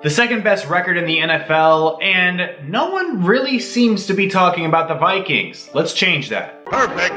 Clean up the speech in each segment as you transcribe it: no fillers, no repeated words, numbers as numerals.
The second best record in the NFL, and no one really seems to be talking about the Vikings. Let's change that. Perfect.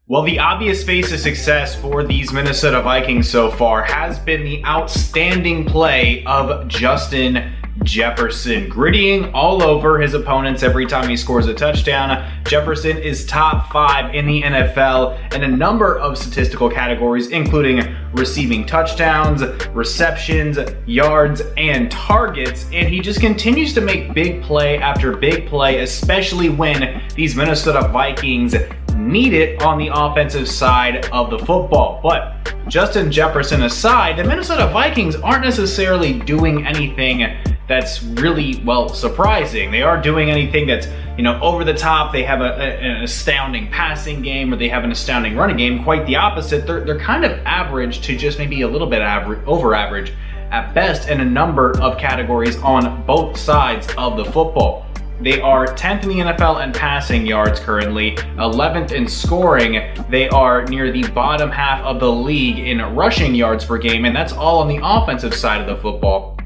Well, the obvious face of success for these Minnesota Vikings so far has been the outstanding play of Justin Jefferson, grittying all over his opponents every time he scores a touchdown. Jefferson is top 5 in the NFL in a number of statistical categories, including receiving touchdowns, receptions, yards, and targets, and he just continues to make big play after big play, especially when these Minnesota Vikings need it on the offensive side of the football. But Justin Jefferson aside, the Minnesota Vikings aren't necessarily doing anything that's really, well, surprising. They aren't doing anything that's, over the top. They have an astounding passing game, or they have an astounding running game. Quite the opposite. They're kind of average to just maybe a little bit over average at best in a number of categories on both sides of the football. They are 10th in the NFL in passing yards currently, 11th in scoring. They are near the bottom half of the league in rushing yards per game, and that's all on the offensive side of the football.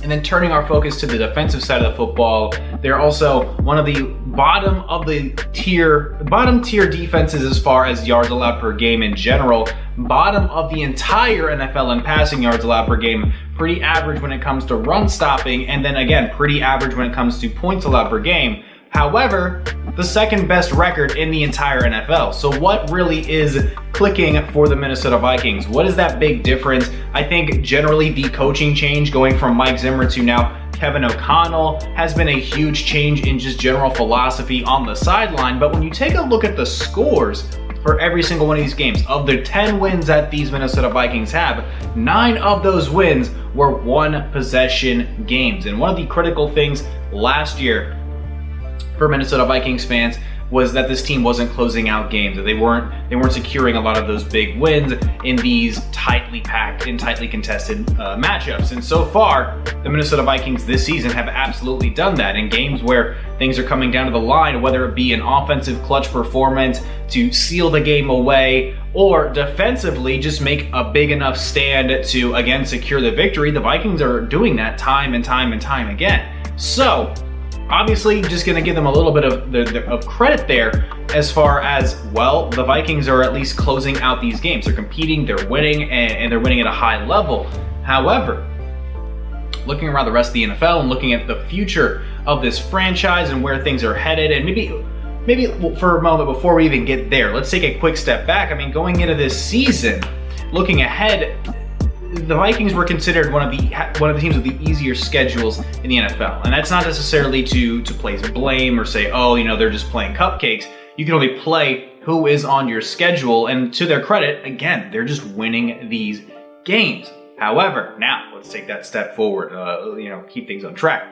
And then turning our focus to the defensive side of the football, they're also one of the bottom tier defenses as far as yards allowed per game in general. Bottom of the entire NFL in passing yards allowed per game. Pretty average when it comes to run stopping, and then again, pretty average when it comes to points allowed per game. However, the second best record in the entire NFL. So what really is clicking for the Minnesota Vikings? What is that big difference? I think generally the coaching change going from Mike Zimmer to now Kevin O'Connell has been a huge change in just general philosophy on the sideline. But when you take a look at the scores for every single one of these games, of the 10 wins that these Minnesota Vikings have, 9 of those wins were one possession games. And one of the critical things last year for Minnesota Vikings fans was that this team wasn't closing out games, that they weren't securing a lot of those big wins in these tightly packed and tightly contested matchups. And so far, the Minnesota Vikings this season have absolutely done that in games where things are coming down to the line, whether it be an offensive clutch performance to seal the game away, or defensively just make a big enough stand to again secure the victory. The Vikings are doing that time and time and time again. So obviously, just going to give them a little bit of credit there as far as, well, the Vikings are at least closing out these games. They're competing, they're winning, and they're winning at a high level. However, looking around the rest of the NFL and looking at the future of this franchise and where things are headed, and maybe for a moment before we even get there, let's take a quick step back. I mean, going into this season, looking ahead, the Vikings were considered one of the teams with the easier schedules in the NFL. And that's not necessarily to place blame or say, they're just playing cupcakes. You can only play who is on your schedule. And to their credit, again, they're just winning these games. However, now let's take that step forward, keep things on track.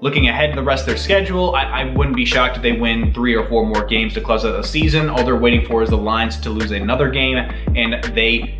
Looking ahead to the rest of their schedule, I wouldn't be shocked if they win 3 or 4 more games to close out the season. All they're waiting for is the Lions to lose another game, and they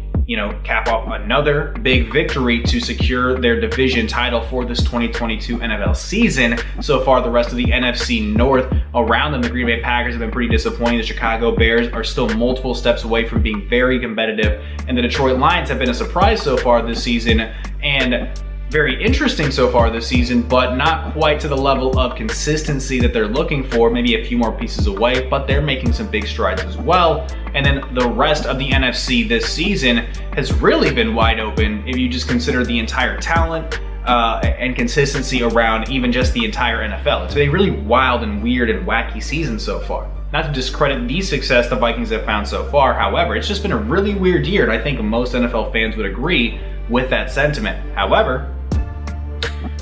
cap off another big victory to secure their division title for this 2022 NFL season. So far, the rest of the NFC North around them, the Green Bay Packers have been pretty disappointing. The Chicago Bears are still multiple steps away from being very competitive. And the Detroit Lions have been a surprise so far this season, and very interesting so far this season, but not quite to the level of consistency that they're looking for. Maybe a few more pieces away, but they're making some big strides as well. And then the rest of the NFC this season has really been wide open if you just consider the entire talent and consistency around even just the entire NFL. It's been a really wild and weird and wacky season so far. Not to discredit the success the Vikings have found so far, however, it's just been a really weird year, and I think most NFL fans would agree with that sentiment. However,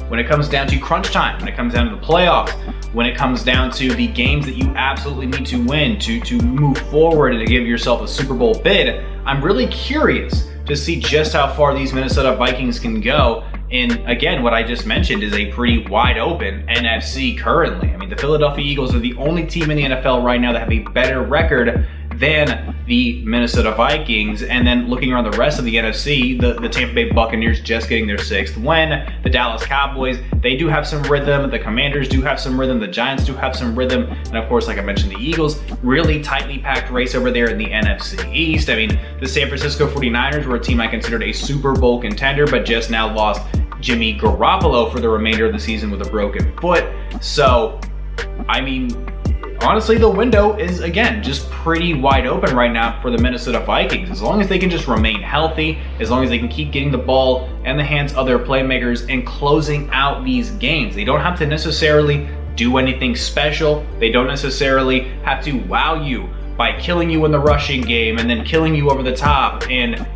when it comes down to crunch time, when it comes down to the playoffs, when it comes down to the games that you absolutely need to win to move forward and to give yourself a Super Bowl bid, I'm really curious to see just how far these Minnesota Vikings can go. And again, what I just mentioned is a pretty wide open NFC currently. I mean, the Philadelphia Eagles are the only team in the NFL right now that have a better record than the Minnesota Vikings. And then looking around the rest of the NFC, the Tampa Bay Buccaneers just getting their 6th win. The Dallas Cowboys, they do have some rhythm. The Commanders do have some rhythm. The Giants do have some rhythm. And of course, like I mentioned, the Eagles, really tightly packed race over there in the NFC East. I mean, the San Francisco 49ers were a team I considered a Super Bowl contender, but just now lost Jimmy Garoppolo for the remainder of the season with a broken foot. So, I mean, honestly, the window is, again, just pretty wide open right now for the Minnesota Vikings. As long as they can just remain healthy, as long as they can keep getting the ball in the hands of their playmakers and closing out these games. They don't have to necessarily do anything special. They don't necessarily have to wow you by killing you in the rushing game and then killing you over the top and,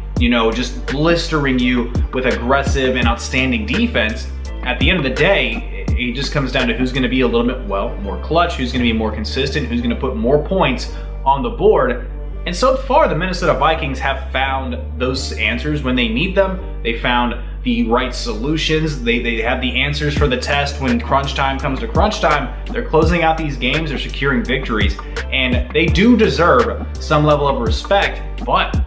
just blistering you with aggressive and outstanding defense. At the end of the day, it just comes down to who's going to be a little bit, more clutch, who's going to be more consistent, who's going to put more points on the board. And so far, the Minnesota Vikings have found those answers when they need them. They found the right solutions. They have the answers for the test when crunch time comes to crunch time. They're closing out these games. They're securing victories. And they do deserve some level of respect, but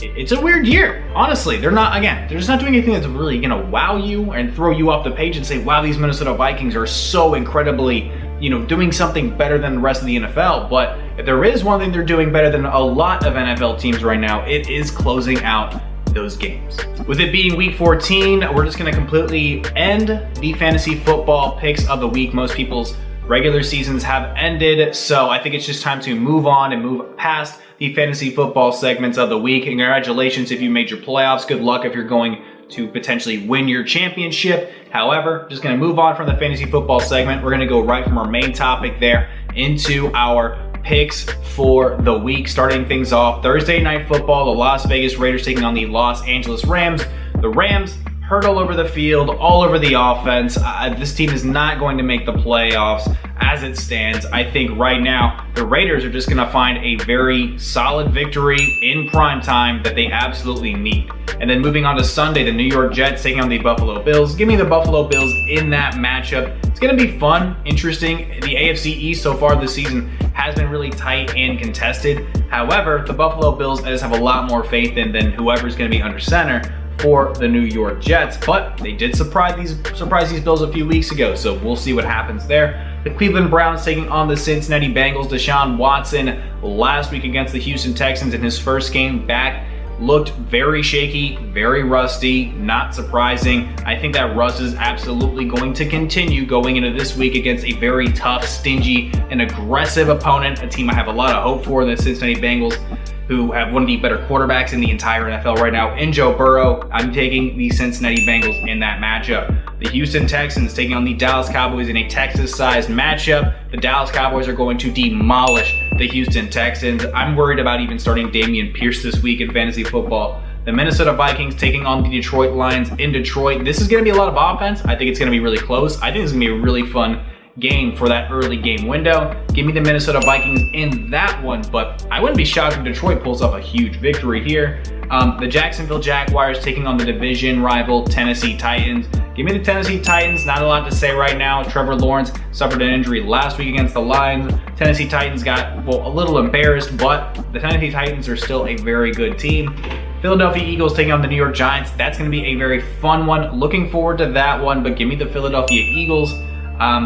it's a weird year. Honestly, they're just not doing anything that's really going to wow you and throw you off the page and say, wow, these Minnesota Vikings are so incredibly, doing something better than the rest of the NFL. But if there is one thing they're doing better than a lot of NFL teams right now, it is closing out those games. With it being week 14, we're just going to completely end the fantasy football picks of the week. Most people's regular seasons have ended, so I think it's just time to move on and move past the fantasy football segments of the week. Congratulations if you made your playoffs. Good luck if you're going to potentially win your championship. However, just going to move on from the fantasy football segment. We're going to go right from our main topic there into our picks for the week. Starting things off, Thursday Night Football, the Las Vegas Raiders taking on the Los Angeles Rams. The Rams hurt all over the field, all over the offense. This team is not going to make the playoffs as it stands. I think right now the Raiders are just going to find a very solid victory in prime time that they absolutely need. And then moving on to Sunday, the New York Jets taking on the Buffalo Bills. Give me the Buffalo Bills in that matchup. It's going to be fun, interesting. The AFC East so far this season has been really tight and contested. However, the Buffalo Bills, I just have a lot more faith in than whoever's going to be under center for the New York Jets, but they did surprise these Bills a few weeks ago, so we'll see what happens there. The Cleveland Browns taking on the Cincinnati Bengals. Deshaun Watson last week against the Houston Texans in his first game back looked very shaky, very rusty, not surprising. I think that rust is absolutely going to continue going into this week against a very tough, stingy, and aggressive opponent, a team I have a lot of hope for, the Cincinnati Bengals, who have one of the better quarterbacks in the entire NFL right now in Joe Burrow. I'm taking the Cincinnati Bengals in that matchup. The Houston Texans taking on the Dallas Cowboys in a Texas-sized matchup. The Dallas Cowboys are going to demolish the Houston Texans. I'm worried about even starting Dameon Pierce this week in fantasy football. The Minnesota Vikings taking on the Detroit Lions in Detroit. This is going to be a lot of offense. I think it's going to be really close. I think it's going to be a really fun game for that early game window. Give me the Minnesota Vikings in that one, but I wouldn't be shocked if Detroit pulls off a huge victory here. The Jacksonville Jaguars taking on the division rival Tennessee Titans. Give me the Tennessee Titans. Not a lot to say right now. Trevor Lawrence suffered an injury last week against the Lions. Tennessee Titans got, a little embarrassed, but the Tennessee Titans are still a very good team. Philadelphia Eagles taking on the New York Giants. That's going to be a very fun one. Looking forward to that one, but give me the Philadelphia Eagles.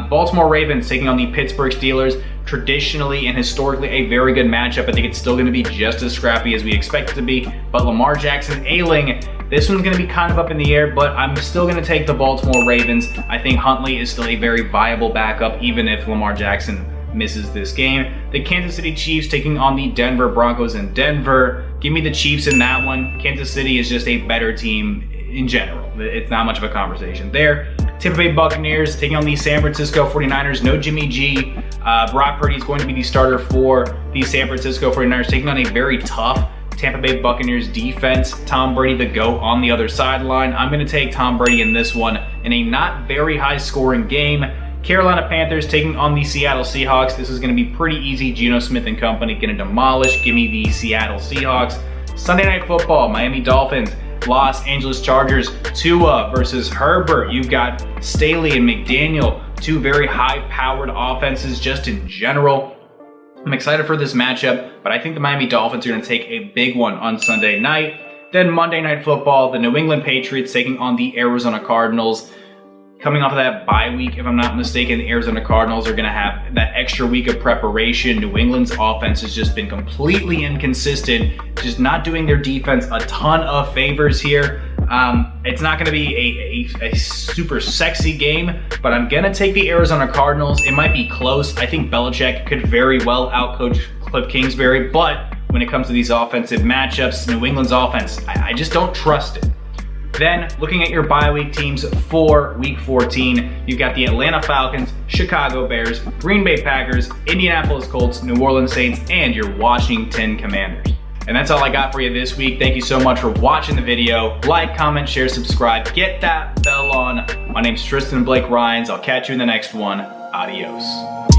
Baltimore Ravens taking on the Pittsburgh Steelers. Traditionally and historically a very good matchup. I think it's still going to be just as scrappy as we expect it to be. But Lamar Jackson ailing. This one's going to be kind of up in the air, but I'm still going to take the Baltimore Ravens. I think Huntley is still a very viable backup, even if Lamar Jackson misses this game. The Kansas City Chiefs taking on the Denver Broncos in Denver. Give me the Chiefs in that one. Kansas City is just a better team in general. It's not much of a conversation there. Tampa Bay Buccaneers taking on the San Francisco 49ers. No Jimmy G. Brock Purdy is going to be the starter for the San Francisco 49ers, taking on a very tough Tampa Bay Buccaneers defense. Tom Brady, the GOAT, on the other sideline. I'm going to take Tom Brady in this one in a not very high scoring game. Carolina Panthers taking on the Seattle Seahawks. This is going to be pretty easy. Geno Smith and company going to demolish. Give me the Seattle Seahawks. Sunday Night Football, Miami Dolphins, Los Angeles Chargers. Tua versus Herbert. You've got Staley and McDaniel, two very high-powered offenses just in general. I'm excited for this matchup, but I think the Miami Dolphins are going to take a big one on Sunday night. Then Monday Night Football, the New England Patriots taking on the Arizona Cardinals. Coming off of that bye week, if I'm not mistaken, the Arizona Cardinals are going to have that extra week of preparation. New England's offense has just been completely inconsistent, just not doing their defense a ton of favors here. It's not going to be a super sexy game, but I'm going to take the Arizona Cardinals. It might be close. I think Belichick could very well outcoach Cliff Kingsbury, but when it comes to these offensive matchups, New England's offense, I just don't trust it. Then, looking at your bye week teams for Week 14, you've got the Atlanta Falcons, Chicago Bears, Green Bay Packers, Indianapolis Colts, New Orleans Saints, and your Washington Commanders. And that's all I got for you this week. Thank you so much for watching the video. Like, comment, share, subscribe. Get that bell on. My name's Tristan Blake Rines. I'll catch you in the next one. Adios.